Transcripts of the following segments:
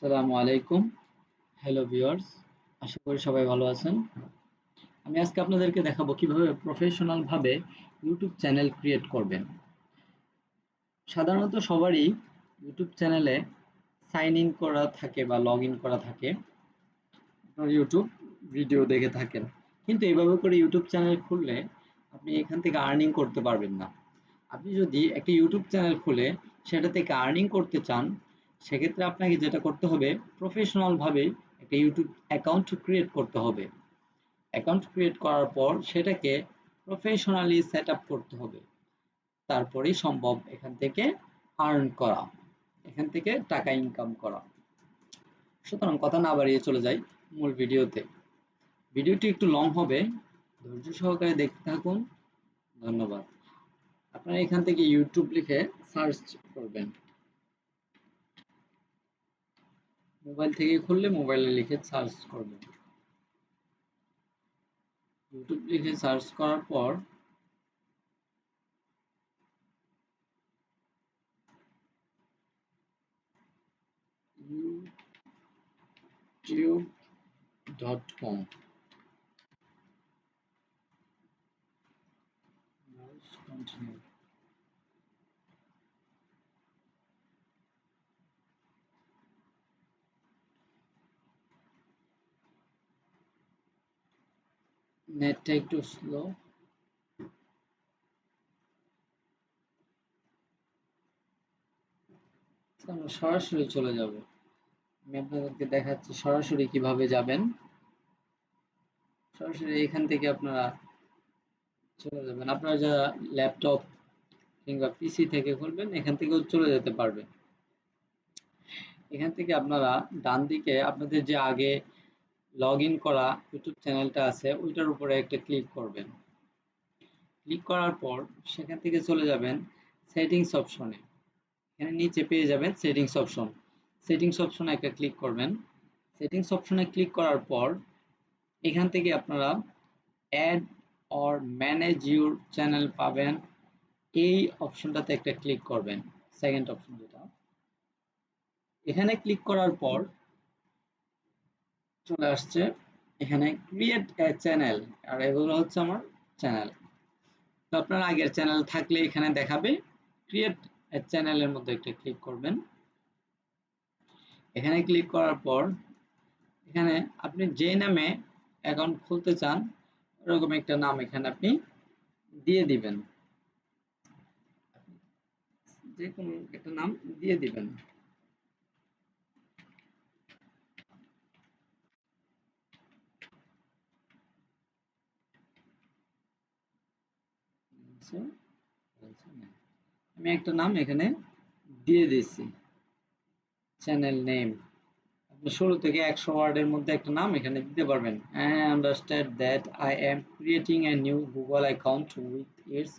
আসসালামু আলাইকুম। Hello viewers, আশা করি সবাই ভালো আছেন। আমি আজকে আপনাদেরকে দেখাবো কিভাবে প্রফেশনাল ভাবে ইউটিউব চ্যানেল ক্রিয়েট করবেন। সাধারণত সবারই ইউটিউব চ্যানেলে সাইন ইন করা থাকে বা লগ ইন করা থাকে। আপনারা ইউটিউব ভিডিও দেখে থাকেন, কিন্তু এইভাবে করে ইউটিউব চ্যানেল খুললে আপনি এখান থেকে আর্নিং করতে পারবেন না। আপনি যদি একটা ইউটিউব চ্যানেল খুলে সেটা থেকে আর্নিং করতে চান, সেক্ষেত্রে আপনাকে যেটা করতে হবে, প্রফেশনাল ভাবে একটা ইউটিউব অ্যাকাউন্ট ক্রিয়েট করতে হবে। অ্যাকাউন্ট ক্রিয়েট করার পর সেটাকে প্রফেশনালি সেট আপ করতে হবে। তারপরেই সম্ভব এখান থেকে আর্ন করা, এখান থেকে টাকা ইনকাম করা। সুতরাং কথা না বাড়িয়ে চলে যাই মূল ভিডিওতে। ভিডিওটি একটু লং হবে, ধৈর্য সহকারে দেখতে থাকুন। ধন্যবাদ। আপনারা এখান থেকে ইউটিউব লিখে সার্চ করবেন। মোবাইল থেকে খুললে মোবাইলে লিখে সার্চ করবেন। ইউটিউব লিখে সার্চ করার পর youtube.com continue। নেটটা একটু স্লো। আমরা সরাসরি চলে যাব। আমি আপনাদেরকে দেখাচ্ছি সরাসরি কিভাবে যাবেন। সরাসরি এখান থেকে আপনারা চলে যাবেন। আপনারা যারা ল্যাপটপ কিংবা পিসি থেকে খুলবেন, এখান থেকেও চলে যেতে পারবেন। এখান থেকে আপনারা ডান দিকে আপনাদের যে আগে লগ ইন করা ইউটিউব চ্যানেলটা আছে ওইটার উপরে একটা ক্লিক করবেন। ক্লিক করার পর সেখান থেকে চলে যাবেন সেটিংস অপশনে। এখানে নিচে পেয়ে যাবেন সেটিংস অপশন। সেটিংস অপশনে একটা ক্লিক করবেন। সেটিংস অপশনে ক্লিক করার পর এখান থেকে আপনারা add or manage your channel পাবেন। এই অপশনটাতে একটা ক্লিক করবেন, সেকেন্ড অপশন যেটা। এখানে ক্লিক করার পর চলে আসছে এখানে ক্রিয়েট এ চ্যানেল, আর এগুলো হচ্ছে আমার চ্যানেল। তো আপনার আগের চ্যানেল থাকলে এখানে দেখাবে। ক্রিয়েট এ চ্যানেলের মধ্যে একটা ক্লিক করবেন। এখানে ক্লিক করার পর এখানে আপনি যে নামে অ্যাকাউন্ট খুলতে চান ওরকম একটা নাম এখানে আপনি দিয়ে দিবেন। যে কোনো একটা নাম দিয়ে দিবেন। আমি একটা নাম এখানে দিয়ে দিয়েছি, চ্যানেল নেম। আপনি শুরু থেকে 100 ওয়ার্ডের মধ্যে একটা নাম এখানে দিতে পারবেন। I understand that I am creating a new Google account with its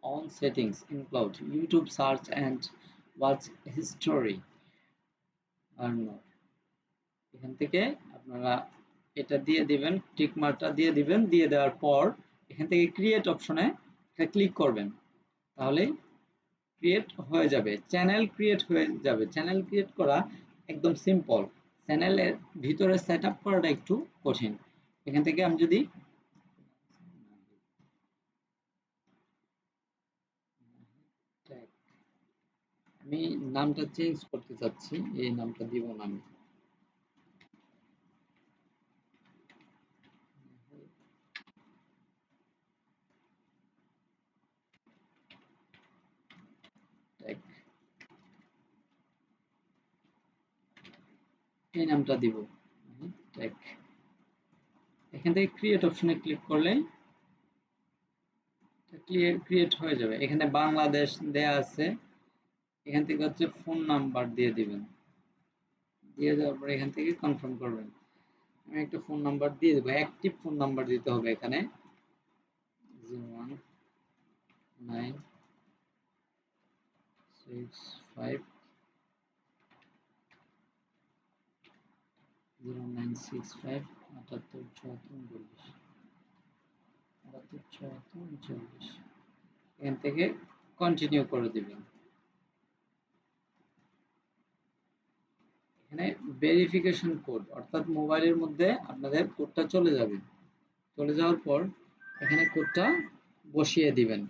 own settings include YouTube search and watch history or not। এখান থেকে আপনারা এটা দিয়ে দিবেন, টিক মার্কটা দিয়ে দিবেন। দিয়ে দেওয়ার পর এখান থেকে ক্রিয়েট অপশনে এটা ক্লিক করবেন। তাহলেই ক্রিয়েট হয়ে যাবে, চ্যানেল ক্রিয়েট হয়ে যাবে। চ্যানেল ক্রিয়েট করা একদম সিম্পল। চ্যানেলের ভিতরে সেট আপ করাটা একটু কঠিন। এখান থেকে আমি যদি আমি নামটা চেঞ্জ করতে চাচ্ছি, এই নামটা দিব না আমি। এই নামটা দিব টেক। এখান থেকে ক্রিয়েট অপশনে ক্লিক করলে ক্রিয়েট হয়ে যাবে। এখানে বাংলাদেশ দেয়া আছে। এখান থেকে হচ্ছে ফোন নাম্বার দিয়ে দিবেন। দিয়ে দেওয়ার পর এখান থেকে কনফার্ম করবেন। আমি একটা ফোন নাম্বার দিয়ে দেবো, অ্যাক্টিভ ফোন নাম্বার দিতে হবে এখানে। 0965 এখান থেকে কন্টিনিউ করে দিবেন। এখানে ভেরিফিকেশন কোড, অর্থাৎ মোবাইলের মধ্যে আপনাদের কোডটা চলে যাবে। চলে যাওয়ার পর এখানে কোডটা বসিয়ে দিবেন।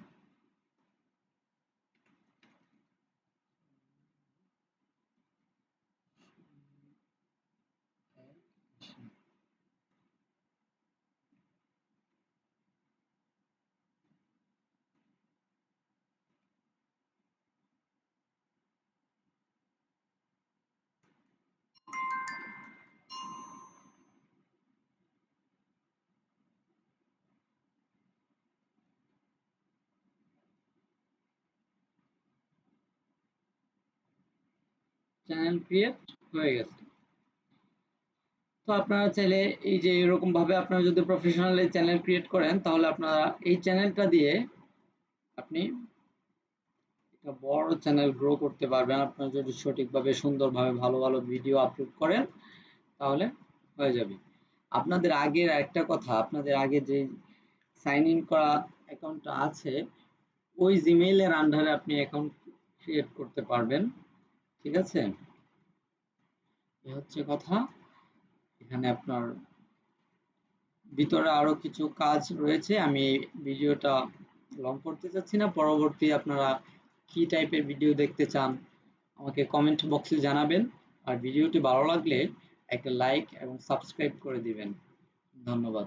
চ্যানেল ক্রিয়েট হয়ে গেছে। তো আপনারা চাইলে এই যে এরকম ভাবে আপনারা যদি প্রফেশনাল চ্যানেল ক্রিয়েট করেন, তাহলে আপনারা এই চ্যানেলটা দিয়ে আপনি একটা বড় চ্যানেল গ্রো করতে পারবেন। আপনারা যদি সঠিকভাবে সুন্দরভাবে ভালো ভালো ভিডিও আপলোড করেন তাহলে হয়ে যাবে। আপনাদের আগের একটা কথা, আপনাদের আগে যে সাইন ইন করা অ্যাকাউন্টটা আছে ওই জিমেইলের আন্ডারে আপনি অ্যাকাউন্ট ক্রিয়েট করতে পারবেন। ঠিক আছে, এ হচ্ছে কথা। এখানে আপনার ভিতরে আরো কিছু কাজ রয়েছে, আমি এই ভিডিওটা লং করতে চাচ্ছি না। পরবর্তী আপনারা কি টাইপের ভিডিও দেখতে চান আমাকে কমেন্ট বক্সে জানাবেন। আর ভিডিওটি ভালো লাগলে একটা লাইক এবং সাবস্ক্রাইব করে দিবেন। ধন্যবাদ।